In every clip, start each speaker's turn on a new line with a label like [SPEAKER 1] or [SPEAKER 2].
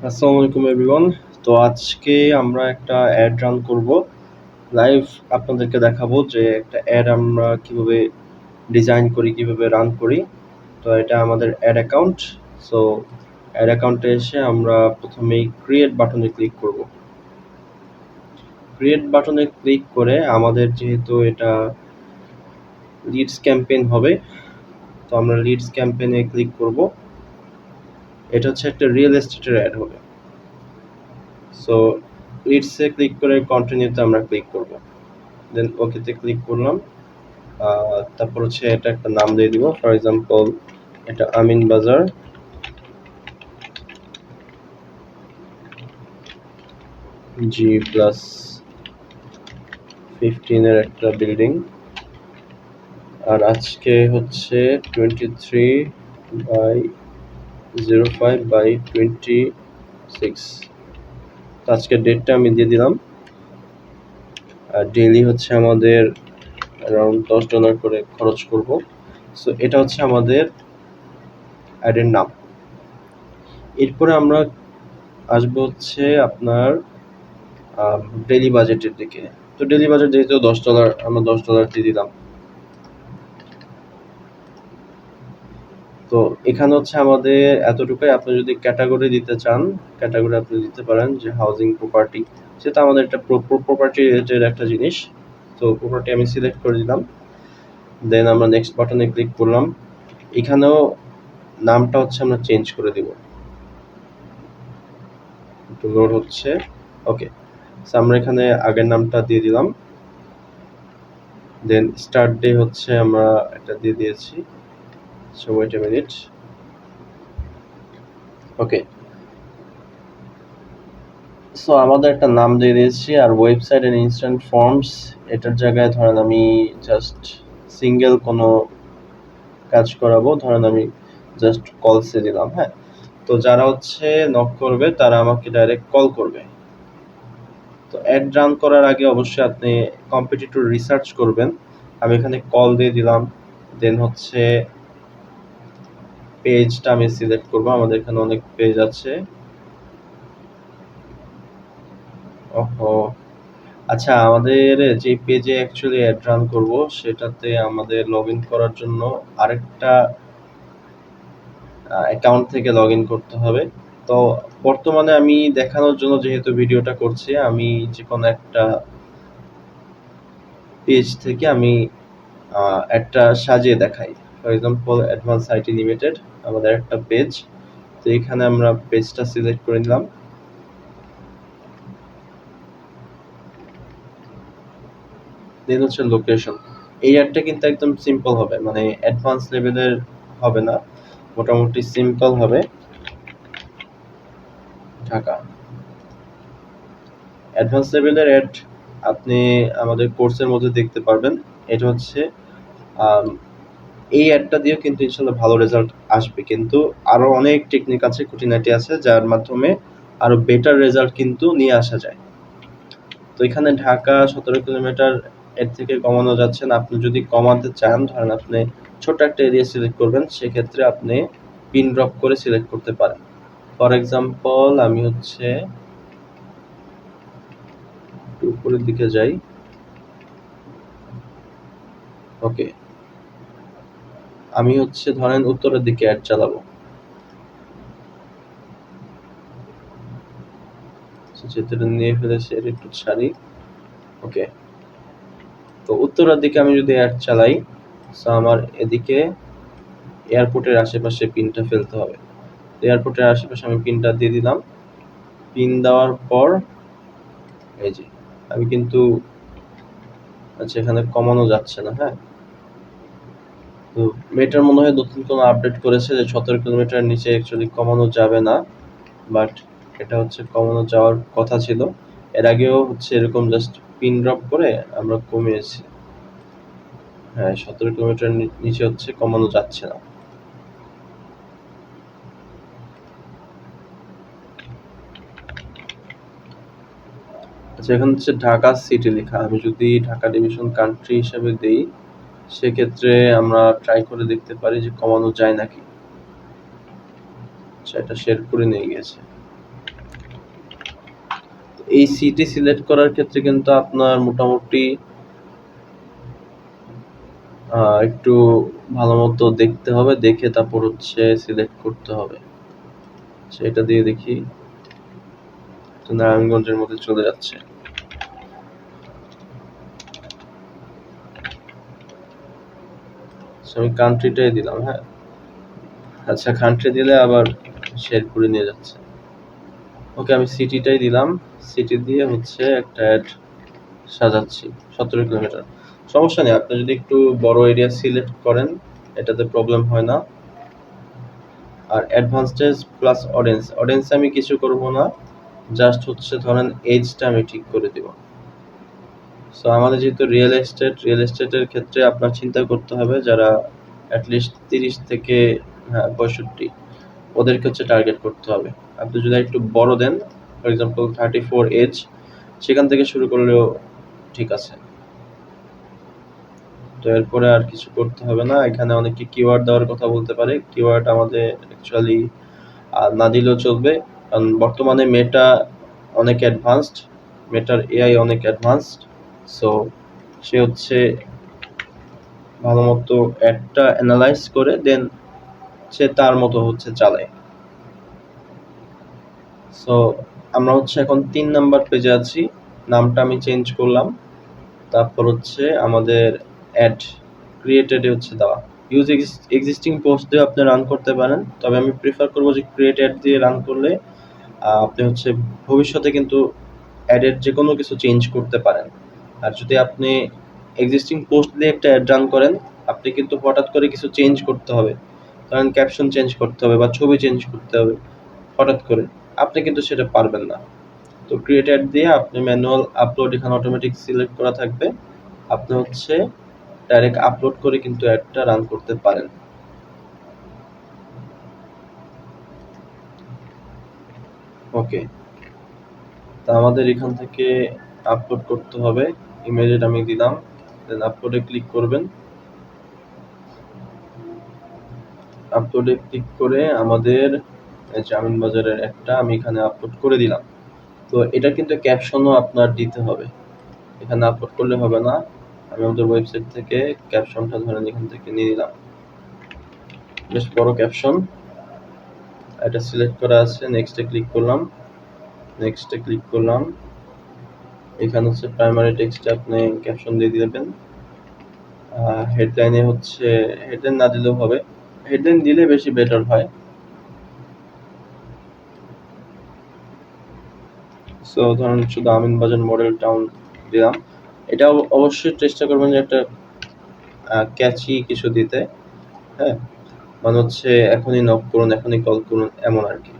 [SPEAKER 1] আসসালামু আলাইকুম এভরিওয়ান। তো আজকে আমরা একটা অ্যাড রান করব। লাইভ আপনাদেরকে দেখাবো যে একটা অ্যাড আমরা কিভাবে ডিজাইন করি, কিভাবে রান করি। তো এটা আমাদের অ্যাড অ্যাকাউন্ট। সো অ্যাড অ্যাকাউন্টে এসে আমরা প্রথমেই ক্রিয়েট বাটনে ক্লিক করব। ক্রিয়েট বাটনে ক্লিক করে আমাদের যেহেতু এটা লিডস ক্যাম্পেইন হবে, তো আমরা লিডস ক্যাম্পেইনে ক্লিক করব। এটা হচ্ছে একটা রিয়েল এস্টেটের অ্যাড হবে। সো লিডসে ক্লিক করে কন্টিনিউতে আমরা ক্লিক করব। দেন ওকেতে ক্লিক করলাম। তারপর হচ্ছে এটা একটা নাম দিয়ে দিব। ফর এক্সাম্পল এটা আমিন বাজার G+15 এর একটা বিল্ডিং। আর আজকে হচ্ছে 23/05/26। তো আজকের ডেটটা আমি দিয়ে দিলাম। আর ডেইলি হচ্ছে আমাদের অ্যারাউন্ড $10 করে খরচ করব। সো এটা হচ্ছে আমাদের অ্যাডের নাম। এরপরে আমরা আসবো হচ্ছে আপনার ডেইলি বাজেটের দিকে। তো ডেইলি বাজেট যেহেতু $10, আমরা $10 দিয়ে দিলাম। তো এখানে হচ্ছে আমাদের এতটুকুই। আপনি যদি ক্যাটাগরি দিতে চান, ক্যাটাগরি আপনি দিতে পারেন যে হাউজিং প্রপার্টি, সেটা আমাদের একটা প্রপার্টি রিলেটেড একটা জিনিস। তো প্রপার্টি আমি সিলেক্ট করে দিলাম। দেন আমরা নেক্সট বাটনে ক্লিক করলাম। এখানেও নামটা হচ্ছে আমরা চেঞ্জ করে দিব। একটু লোড হচ্ছে। ওকে, আমরা এখানে আগের নামটা দিয়ে দিলাম। দেন স্টার্ট ডে হচ্ছে আমরা এটা দিয়ে দিয়েছি। So wait a minute. Okay, so আমাদের একটা নাম দিয়ে দিয়েছি। আর ওয়েবসাইট এন্ড ইনস্ট্যান্ট ফর্মস, এটার জায়গায় ধরেন আমি জাস্ট সিঙ্গেল কোনো কাজ করাবো। ধরেন আমি জাস্ট কলসে দিলাম। হ্যাঁ, তো যারা হচ্ছে নক করবে তারা আমাকে ডাইরেক্ট কল করবে। তো অ্যাড রান করার আগে অবশ্যই আপনি কম্পিটিটর রিসার্চ করবেন। আমি এখানে কল দিয়ে দিলাম। দেন হচ্ছে পেজটা আমি সিলেক্ট করব। আমাদের এখানে অনেক পেজ আছে। ওহো, আচ্ছা, আমাদের যে পেজে অ্যাকচুয়ালি অ্যাড রান করব সেটাতে আমাদের লগইন করার জন্য আরেকটা অ্যাকাউন্ট থেকে লগইন করতে হবে। তো বর্তমানে আমি দেখানোর জন্য যেহেতু ভিডিওটা করছি, আমি যে কোনো একটা পেজ থেকে আমি একটা সাজিয়ে দেখাই। For example advance IT limited আমাদের একটা পেজ। তো এখানে আমরা পেজটা সিলেক্ট করে নিলাম। দেন হচ্ছে লোকেশন। এই অ্যাডটা কিন্তু একদম সিম্পল হবে, মানে অ্যাডভান্স লেভেলের হবে না, মোটামুটি সিম্পল হবে। ঢাকা অ্যাডভান্স লেভেলের অ্যাড আপনি আমাদের কোর্সের মধ্যে দেখতে পারবেন। এটা হচ্ছে এই অ্যাডটা দিয়েও কিন্তু ইনশাল্লাহ ভালো রেজাল্ট আসবে, কিন্তু আরো অনেক টেকনিক আছে, খুঁটিনাটি আছে, যার মাধ্যমে আরো বেটার রেজাল্ট কিন্তু নিয়ে আসা যায়। তো এখানে ঢাকা 17 কিলোমিটার, এর থেকে কমানো যাচ্ছে না। আপনি যদি কমাতে চান, ধরেন আপনি ছোট একটা এরিয়া সিলেক্ট করবেন, সেক্ষেত্রে আপনি পিন ড্রপ করে সিলেক্ট করতে পারেন। ফর এক্সাম্পল আমি হচ্ছে উপরের দিকে যাই। ওকে, আমি হচ্ছে ধরেন উত্তরের দিকে অ্যাড চালাবো। যেটা নিয়ে ফেলেছে এটা একটু ছাড়ি। ওকে, তো উত্তরের দিকে আমি যদি অ্যাড চালাই, সো আমার এদিকে এয়ারপোর্টের আশেপাশে পিনটা ফেলতে হবে। এয়ারপোর্টের আশেপাশে আমি পিনটা দিয়ে দিলাম। পিন দেওয়ার পর এই যে আমি কিন্তু আচ্ছা, এখানে কমানো যাচ্ছে না। হ্যাঁ, তো মেটার মনে হয় নতুন কোনো আপডেট করেছে যে 17 কিলোমিটার নিচে অ্যাকচুয়ালি কমানো যাবে না, বাট এটা হচ্ছে কমানো যাওয়ার কথা ছিল। এর আগেও হচ্ছে এরকম জাস্ট পিন ড্রপ করে আমরা কমিয়েছি। হ্যাঁ, 17 কিলোমিটার নিচে হচ্ছে কমানো যাচ্ছে না। আচ্ছা, এখানে হচ্ছে ঢাকা সিটি লেখা। আমি যদি ঢাকা ডিভিশন কান্ট্রি হিসাবে দেই, সেক্ষেত্রে আমরা ট্রাই করে দেখতে পারি যে কমানো যায় নাকি। আচ্ছা, এটা শেয়ার করে নিয়ে গেছে। এই সিটি সিলেক্ট করার ক্ষেত্রে কিন্তু আপনার মোটামুটি একটু ভালো মতো দেখতে হবে, দেখে তারপর হচ্ছে সিলেক্ট করতে হবে। সেটা দিয়ে দেখি, নারায়ণগঞ্জের মধ্যে চলে যাচ্ছে। আমি কান্ট্রিটাই দিলাম। হ্যাঁ, আচ্ছা, কান্ট্রি দিলে আবার শেরপুরে নিয়ে যাচ্ছে। ওকে, আমি সিটিটাই দিলাম। সিটি দিয়ে হচ্ছে একটা অ্যাড সাজাচ্ছি। 17 কিলোমিটার, সমস্যা নেই। আপনি যদি একটু বড় এরিয়া সিলেক্ট করেন এটাতে প্রবলেম হয় না। আর অ্যাডভান্সড প্লাস অডিয়েন্স আমি কিছু করব না, জাস্ট হচ্ছে ধরেন এজটা আমি ঠিক করে দিব। সো আমাদের যেহেতু রিয়েল এস্টেটের ক্ষেত্রে আপনার চিন্তা করতে হবে যারা অ্যাটলিস্ট 30 থেকে 65 ওদেরকে হচ্ছে টার্গেট করতে হবে। আপনি যদি একটু বড় দেন, ফর এক্সাম্পল 34 এজ, সেখান থেকে শুরু করলেও ঠিক আছে। তো এরপরে আর কিছু করতে হবে না। এখানে অনেকে কিওয়ার্ড দেওয়ার কথা বলতে পারে, কিওয়ার্ড আমাদের অ্যাকচুয়ালি না দিলেও চলবে, কারণ বর্তমানে মেটা অনেক অ্যাডভান্সড, মেটার এআই অনেক অ্যাডভান্সড। সো সে হচ্ছে ভালো মতো অ্যাডটা অ্যানালাইজ করে দেন সে তার মতো হচ্ছে চালায়। সো আমরা হচ্ছে এখন 3 নাম্বার পেজে আছি, নামটা আমি চেঞ্জ করলাম। তারপর হচ্ছে আমাদের অ্যাড ক্রিয়েটেডে হচ্ছে দেওয়া। ইউজ এক্সিস্টিং পোস্ট দিয়ে আপনি রান করতে পারেন, তবে আমি প্রিফার করবো যে ক্রিয়েট অ্যাড দিয়ে রান করলে আপনি হচ্ছে ভবিষ্যতে কিন্তু অ্যাডের যে কোনো কিছু চেঞ্জ করতে পারেন। আর যদি আপনি এক্সিস্টিং পোস্ট দিয়ে একটা অ্যাড রান করেন, আপনি কিন্তু হঠাৎ করে কিছু চেঞ্জ করতে হবে, কারণ ক্যাপশন চেঞ্জ করতে হবে বা ছবি চেঞ্জ করতে হবে হঠাৎ করে, আপনি কিন্তু সেটা পারবেন না। তো ক্রিয়েট অ্যাড দিয়ে আপনি ম্যানুয়াল আপলোড এখানে অটোমেটিক সিলেক্ট করা থাকবে, আপনি হচ্ছে ডাইরেক্ট আপলোড করে কিন্তু অ্যাডটা রান করতে পারেন। ওকে, তা আমাদের এখান থেকে আপলোড করতে হবে। ইমেজটা আমি দিলাম, দেন আপলোডে ক্লিক করবেন। আপলোডে ক্লিক করে আমাদের জামিন বাজারের একটা আমি এখানে আপলোড করে দিলাম। তো এটা কিন্তু ক্যাপশনও আপনার দিতে হবে, এখানে আপলোড করলে হবে না। আমি আমাদের ওয়েবসাইট থেকে ক্যাপশনটা ধরেন এখান থেকে নিয়ে নিলাম, বেশ বড় ক্যাপশন। এটা সিলেক্ট করা আছে, নেক্সটে ক্লিক করলাম। এখানে হচ্ছে প্রাইমারি টেক্সটে আপনি ক্যাপশন দিয়ে দিবেন। হেডলাইনে হচ্ছে হেডলাইন না দিলেও হবে, হেডলাইন দিলে বেশি বেটার হয়। সো ধরুন শুধু আমিনবাজার মডেল টাউন দিলাম। এটা অবশ্যই চেষ্টা করবেন যে একটা ক্যাচি কিছু দিতে। হ্যাঁ, মানে হচ্ছে এখনই নক করুন, এখনই কল করুন, এমন আর কি।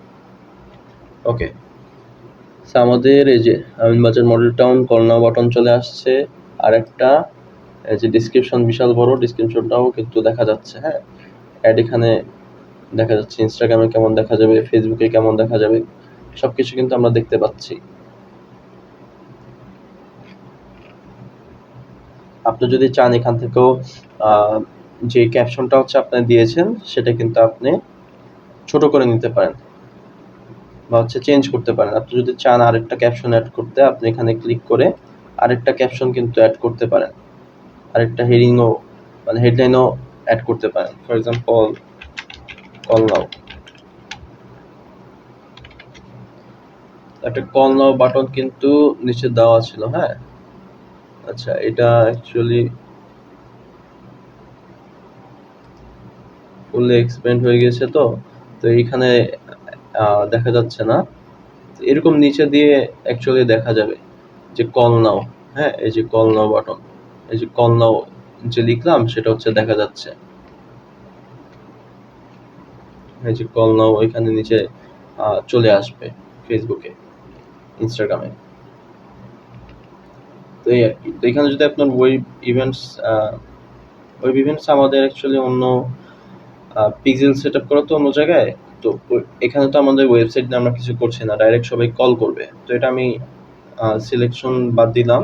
[SPEAKER 1] ওকে, আমাদের এই যে Aminbazar model town call now button চলে আসছে। আর একটা এই যে ডিসক্রিপশন, বিশাল বড় ডিসক্রিপশনটাও কিন্তু দেখা যাচ্ছে। হ্যাঁ, অ্যাড এখানে দেখা যাচ্ছে, ইনস্টাগ্রামে কেমন দেখা যাবে, ফেসবুকে কেমন দেখা যাবে, সবকিছু কিন্তু আমরা দেখতে পাচ্ছি। আপনি যদি চান এখান থেকেও যে ক্যাপশনটা হচ্ছে আপনি দিয়েছেন সেটা কিন্তু আপনি ছোট করে নিতে পারেন বা হচ্ছে চেঞ্জ করতে পারেন। আপনি যদি চান আরেকটা ক্যাপশন অ্যাড করতে, আপনি এখানে ক্লিক করে আরেকটা ক্যাপশন কিন্তু অ্যাড করতে পারেন, আরেকটা হেডিংও মানে হেডলাইনও অ্যাড করতে পারেন। ফর এক্সাম্পল কল নাও, একটা কল নাও বাটন কিন্তু নিচে দেওয়া ছিল। হ্যাঁ, আচ্ছা, এটা অ্যাকচুয়ালি ফুললি এক্সপ্যান্ড হয়ে গেছে, তো এইখানে দেখা যাচ্ছে না। এরকম নিচে দিয়ে অ্যাকচুয়ালি দেখা যাবে যে কল নাও। হ্যাঁ, এই যে কল নাও বাটন, এই যে কল নাও যে লিখলাম সেটা হচ্ছে দেখা যাচ্ছে। এই যে কল নাও এখানে নিচে চলে আসবে ফেসবুকে, ইনস্টাগ্রামে। তো এই আর কি। তো এখানে যদি আপনার ওয়েব ইভেন্টস আমাদের অ্যাকচুয়ালি অন্য পিক্সেল সেট আপ করা তো অন্য জায়গায়। তো এখানে তো আমাদের ওয়েবসাইট নিয়ে আমরা কিছু করছি না, ডাইরেক্ট সবাই কল করবে। তো এটা আমি সিলেকশন বাদ দিলাম,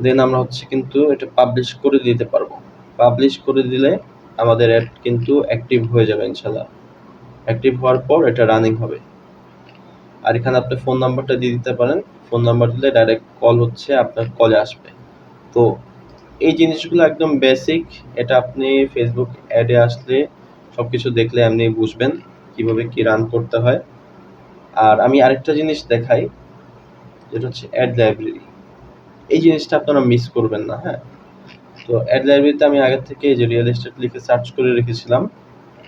[SPEAKER 1] দেন আমরা হচ্ছে কিন্তু এটা পাবলিশ করে দিতে পারবো। পাবলিশ করে দিলে আমাদের অ্যাড কিন্তু অ্যাক্টিভ হয়ে যাবে ইনশাল্লাহ। অ্যাক্টিভ হওয়ার পর এটা রানিং হবে। আর এখানে আপনি ফোন নাম্বারটা দিয়ে দিতে পারেন, ফোন নাম্বার দিলে ডাইরেক্ট কল হচ্ছে আপনার কলে আসবে। তো এই জিনিসগুলো একদম বেসিক, এটা আপনি ফেসবুক অ্যাডে আসলে সবকিছু দেখলে এমনি বুঝবেন কিভাবে কি রান করতে হয়। আর আমি আরেকটা জিনিস দেখাই, যেটা হচ্ছে অ্যাড লাইব্রেরি। এই জিনিসটা আপনারা মিস করবেন না, হ্যাঁ। তো অ্যাড লাইব্রেরিতে আমি আগে থেকে যে রিয়েল এস্টেট লিখে সার্চ করে রেখেছিলাম,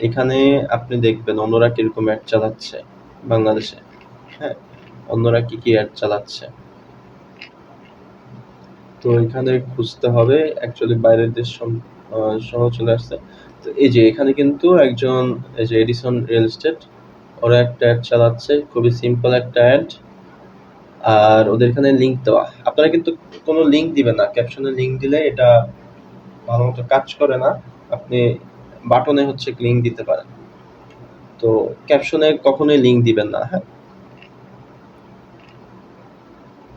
[SPEAKER 1] এখানে আপনি দেখবেন অন্যরা কিরকম অ্যাড চালাচ্ছে বাংলাদেশে, হ্যাঁ, অন্যরা কি কি অ্যাড চালাচ্ছে। তো এখানে খুঁজতে হবে, অ্যাকচুয়ালি বাইরের দেশ সহ চলে আসছে। তো এই যে এখানে কিন্তু একজন, এই যে এডিসন রিয়েল এস্টেট, ওরা একটা অ্যাড চালাচ্ছে, খুবই সিম্পল একটা অ্যাড। আর ওদের এখানে লিঙ্ক দেওয়া, আপনারা কিন্তু কোনো লিঙ্ক দিবেন না, ক্যাপশনে লিঙ্ক দিলে এটা ভালো মতো কাজ করে না। আপনি বাটনে হচ্ছে লিঙ্ক দিতে পারেন, তো ক্যাপশনে কখনোই লিঙ্ক দিবেন না, হ্যাঁ।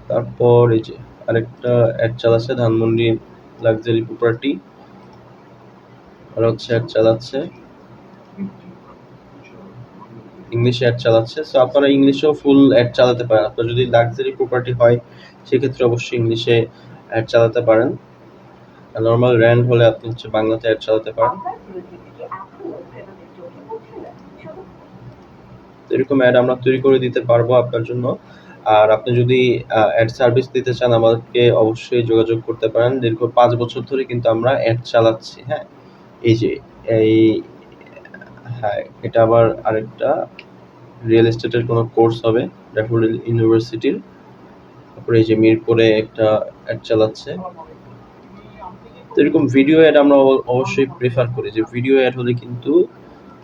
[SPEAKER 1] তারপর এই যে আরেকটা অ্যাড চালাচ্ছে ধানমন্ডি লাক্সারি প্রপার্টি, আর হচ্ছে অ্যাড চালাচ্ছে ইংলিশে অ্যাড চালাচ্ছে। সো আপনারা ইংলিশেও ফুল অ্যাড চালাতে পারেন, আপনার যদি লাক্সারি প্রপার্টি হয় সেক্ষেত্রে অবশ্যই ইংলিশে অ্যাড চালাতে পারেন। আর নর্মাল র্যান্ড হলে আপনি হচ্ছে বাংলাতে অ্যাড চালাতে পারেন। এরকম অ্যাড আমরা তৈরি করে দিতে পারবো আপনার জন্য। আর আপনি যদি অ্যাড সার্ভিস দিতে চান আমাদেরকে অবশ্যই যোগাযোগ করতে পারেন। দীর্ঘ 5 বছর ধরে কিন্তু আমরা অ্যাড চালাচ্ছি, হ্যাঁ। এই যে এই, হ্যাঁ, এটা আবার আরেকটা রিয়েল এস্টেটের কোনো কোর্স হবে ড্যাফোডিল ইউনিভার্সিটির। তারপরে এই যে মিরপুরে একটা অ্যাড চালাচ্ছে। তো এরকম ভিডিও অ্যাড আমরা অবশ্যই প্রেফার করি, যে ভিডিও অ্যাড হলে কিন্তু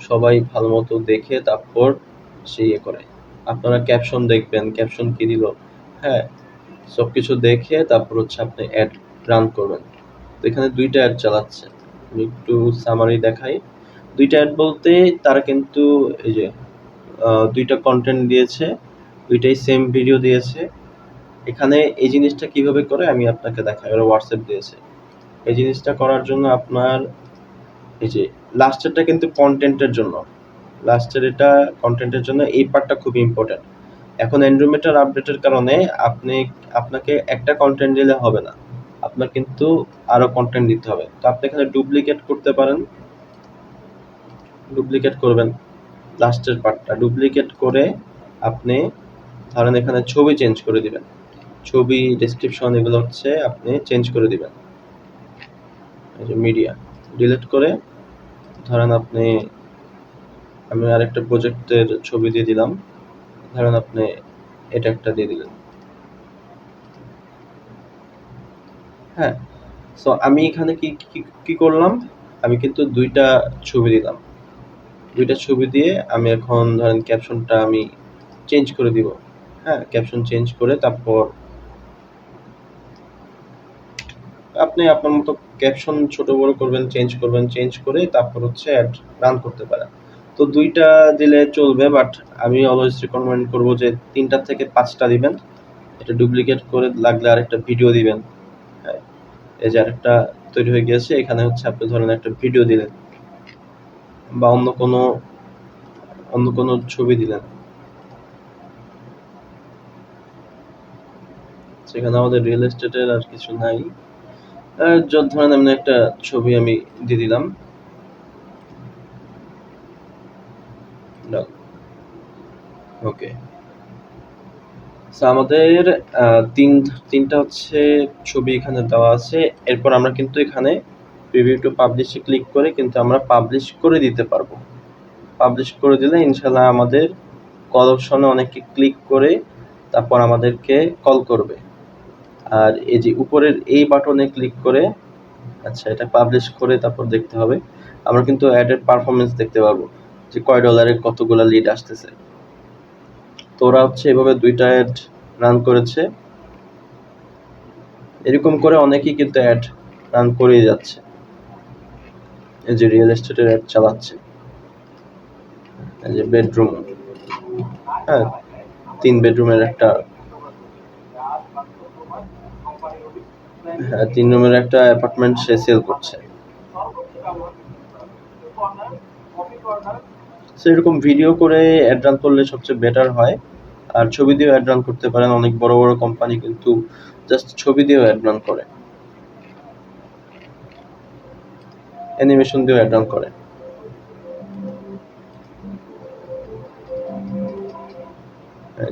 [SPEAKER 1] সবাই ভালো মতো দেখে তারপর সে ইয়ে করে। আপনারা ক্যাপশন দেখবেন, ক্যাপশন কি দিল, হ্যাঁ, সবকিছু দেখে তারপর হচ্ছে আপনি অ্যাড রান করবেন। তো এখানে 2টা অ্যাড চালাচ্ছে, আমি একটু সামারি দেখাই। 2টা অ্যাড বলতে তারা কিন্তু এই যে 2টা কন্টেন্ট দিয়েছে, 2টাই সেম ভিডিও দিয়েছে। এখানে এই জিনিসটা কিভাবে করে আমি আপনাকে দেখাই, ওরা হোয়াটসঅ্যাপ দিয়েছে। এই জিনিসটা করার জন্য আপনার এই যে লাস্টেরটা কিন্তু কন্টেন্টের জন্য, লাস্টের এটা কন্টেন্টের জন্য, এই পার্টটা খুব ইম্পর্টেন্ট। এখন অ্যান্ড্রোমিটার আপডেটের কারণে আপনাকে একটা কন্টেন্ট দিলে হবে না, আপনার কিন্তু আরো কন্টেন্ট দিতে হবে। তো আপনি এখানে ডুপ্লিকেট করতে পারেন, ডুপ্লিকেট করবেন লাস্টের পার্টটা, ডুপ্লিকেট করে আপনি ধরেন এখানে ছবি চেঞ্জ করে দিবেন, ছবি ডেসক্রিপশন এগুলো হচ্ছে আপনি চেঞ্জ করে দিবেন। এই যে মিডিয়া ডিলিট করে ধরেন আমি আরেকটা প্রজেক্টের ছবি দিয়ে দিলাম, ধরেন আপনি এটা একটা দিয়ে দিলেন, হ্যাঁ। সো আমি এখানে কি করলাম, আমি কিন্তু 2টা ছবি দিলাম, 2টা ছবি দিয়ে আমি এখন ধরেন ক্যাপশনটা আমি চেঞ্জ করে দিব, হ্যাঁ, ক্যাপশন চেঞ্জ করে তারপর আপনি আপনার মতো ক্যাপশন ছোট বড় করবেন, চেঞ্জ করে তারপর হচ্ছে অ্যাড রান করতে পারেন। তো 2টা দিলে চলবে, বাট আমি অলওয়েজ রিকমেন্ড করব যে 3টা থেকে 5টা দিবেন। এটা ডুপ্লিকেট করে লাগলে আরেকটা ভিডিও দিবেন, হ্যাঁ। এই যে আরেকটা তৈরি হয়ে গিয়েছে, এখানে হচ্ছে আপনি ধরেন একটা ভিডিও দিলেন বা অন্য কোনো ছবি দিলেন, সেখানে আমাদের রিয়েল এস্টেটের আর কিছু নাই। ধরেন এমনি একটা ছবি আমি দিয়ে দিলাম, ওকে। আমাদের তিনটা হচ্ছে ছবি এখানে দেওয়া আছে। এরপর আমরা কিন্তু এখানে প্রিভিউ টু পাবলিশে ক্লিক করে কিন্তু আমরা পাবলিশ করে দিতে পারবো। পাবলিশ করে দিলে ইনশাল্লাহ আমাদের কল অপশনে অনেকে ক্লিক করে তারপর আমাদেরকে কল করবে। আর এই যে উপরের এই বাটনে ক্লিক করে, আচ্ছা, এটা পাবলিশ করে তারপর দেখতে হবে, আমরা কিন্তু অ্যাডের পারফরমেন্স দেখতে পারবো যে কয় ডলারে কতগুলা লিড আসতেছে। তো ওরা হচ্ছে এভাবে 2টা অ্যাড রান করেছে, এরকম করে অনেকেই কিন্তু অ্যাড রান করেই যাচ্ছে। এই যে রিয়েল এস্টেটের অ্যাড চালাচ্ছে, এই যে বেডরুম, হ্যাঁ, 3 বেডরুমের একটা, হ্যাঁ, 3 রুমের একটা অ্যাপার্টমেন্ট সে সেল করছে। সো এরকম ভিডিও করে অ্যাড রান করলে সবচেয়ে বেটার হয়। আর ছবি দিয়েও অ্যাড রান করতে পারেন। অনেক বড় বড় কোম্পানি কিন্তু জাস্ট ছবি দিয়েও অ্যাড রান করে, অ্যানিমেশন দিয়েও অ্যাড রান করে।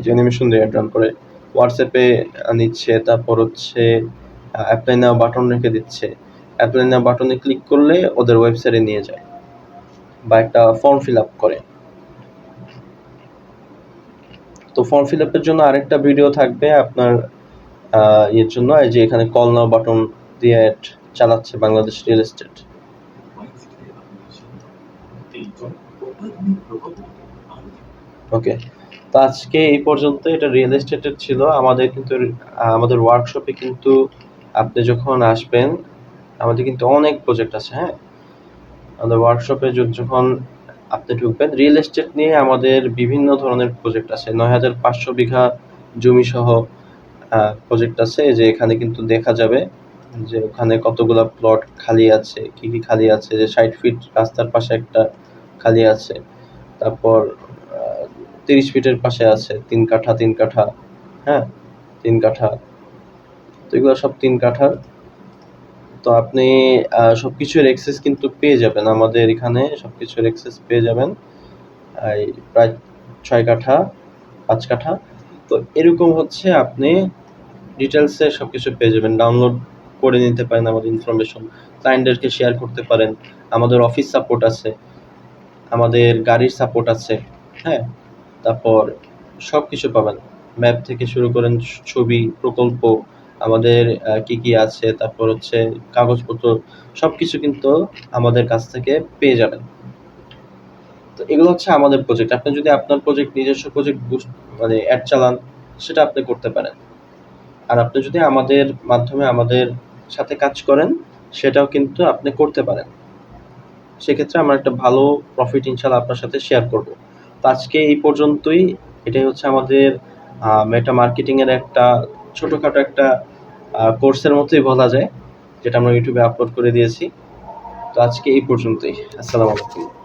[SPEAKER 1] যে অ্যানিমেশন দিয়ে অ্যাড রান করে, হোয়াটসঅ্যাপে নিচ্ছে, তারপর হচ্ছে অ্যাপ্লাই নাও বাটন রেখে দিচ্ছে। অ্যাপ্লাই নাও বাটনে ক্লিক করলে ওদের ওয়েবসাইটে নিয়ে যায়, বা একটা ফর্ম ফিল আপ করে। তো ফর্ম ফিল আপের জন্য আরেকটা ভিডিও থাকবে আপনার এর জন্য, এই যে এখানে কল নাও বাটন দিয়ে অ্যাড চালাচ্ছে বাংলাদেশ রিয়েল এস্টেট। ওকে, তো আজকে এই পর্যন্ত। এটা রিয়েল এস্টেটের ছিল। আমাদের কিন্তু আমাদের ওয়ার্কশপে কিন্তু আপনি যখন আসবেন, আমাদের কিন্তু অনেক প্রজেক্ট আছে। হ্যাঁ, আমাদের ওয়ার্কশপে যখন আপনি ঢুকবেন, রিয়েল এস্টেট নিয়ে আমাদের বিভিন্ন ধরনের প্রজেক্ট আছে। ৯,৫০০ বিঘা জমি সহ প্রজেক্ট আছে। যে এখানে কিন্তু দেখা যাবে যে ওখানে কতগুলা প্লট খালি আছে, কি কি খালি আছে। যে ৬০ ফিট রাস্তার পাশে একটা খালি আছে, তারপর ৩০ ফিটের পাশে আছে ৩ কাঠা ৩ কাঠা। হ্যাঁ, ৩ কাঠা। তো এগুলো সব ৩ কাঠার। তো আপনি সবকিছুর অ্যাক্সেস কিন্তু পেয়ে যাবেন আমাদের এখানে, সবকিছুর অ্যাক্সেস পেয়ে যাবেন। এই প্রায় ৬ কাঠা ৫ কাঠা। তো এরকম হচ্ছে আপনি ডিটেলসে সবকিছু পেয়ে যাবেন। ডাউনলোড করে নিতে পারেন আমাদের ইনফরমেশন, ক্লায়েন্টদেরকে শেয়ার করতে পারেন। আমাদের অফিস সাপোর্ট আছে, আমাদের গাড়ির সাপোর্ট আছে। হ্যাঁ, তারপর সব কিছু পাবেন, ম্যাপ থেকে শুরু করেন, ছবি, প্রকল্প, আমাদের কি কি আছে, তারপর হচ্ছে কাগজপত্র, সব কিছু কিন্তু আমাদের কাছ থেকে পেয়ে যাবেন। তো এগুলো হচ্ছে আমাদের প্রজেক্ট। আপনি যদি আপনার প্রজেক্ট, নিজস্ব প্রজেক্ট মানে অ্যাড চালান, সেটা আপনি করতে পারেন। আর আপনি যদি আমাদের মাধ্যমে আমাদের সাথে কাজ করেন, সেটাও কিন্তু আপনি করতে পারেন। সেক্ষেত্রে আমরা একটা ভালো প্রফিট ইনশাল্লাহ আপনার সাথে শেয়ার করব। তো আজকে এই পর্যন্তই। এটাই হচ্ছে আমাদের মেটা মার্কেটিংয়ের একটা ছোটোখাটো একটা কোর্সের মতোই বলা যায়, যেটা আমরা ইউটিউবে আপলোড করে দিয়েছি। তো আজকে এই পর্যন্তই। আসসালামু আলাইকুম।